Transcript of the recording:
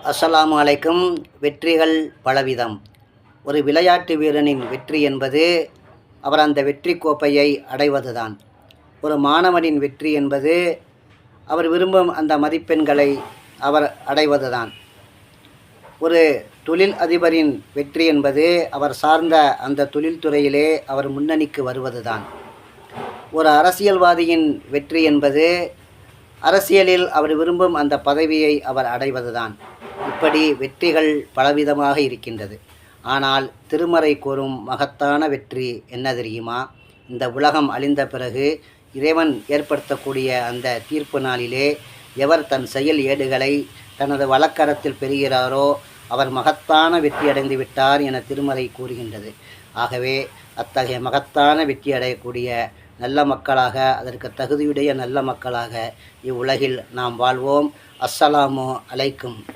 அஸ்ஸலாமு அலைக்கும். வெற்றிகள் பலவிதம். ஒரு விளையாட்டு வீரனின் வெற்றி என்பது அவர் அந்த வெற்றி கோப்பையை அடைவதுதான். ஒரு மாணவனின் வெற்றி என்பது அவர் விரும்பும் அந்த மதிப்பெண்களை அவர் அடைவதுதான். ஒரு தொழில் அதிபரின் வெற்றி என்பது அவர் சார்ந்த அந்த தொழில்துறையிலே அவர் முன்னணிக்கு வருவதுதான். ஒரு அரசியல்வாதியின் வெற்றி என்பது அரசியலில் அவர் விரும்பும் அந்த பதவியை அவர் அடைவதுதான். இப்படி வெற்றிகள் பலவிதமாக இருக்கின்றது. ஆனால் திருமறை கூறும் மகத்தான வெற்றி என்ன தெரியுமா? இந்த உலகம் அழிந்த பிறகு இறைவன் ஏற்படுத்தக்கூடிய அந்த தீர்ப்பு நாளிலே எவர் தன் செயல் ஏடுகளை தனது வலக்கரத்தில் பெறுகிறாரோ அவர் மகத்தான வெற்றி அடைந்து விட்டார் என திருமறை கூறுகின்றது. ஆகவே அத்தகைய மகத்தான வெற்றி அடையக்கூடிய நல்ல மக்களாக, அதற்கு தகுதியுடைய நல்ல மக்களாக இவ்வுலகில் நாம் வாழ்வோம். அஸ்ஸலாமு அலைக்கும்.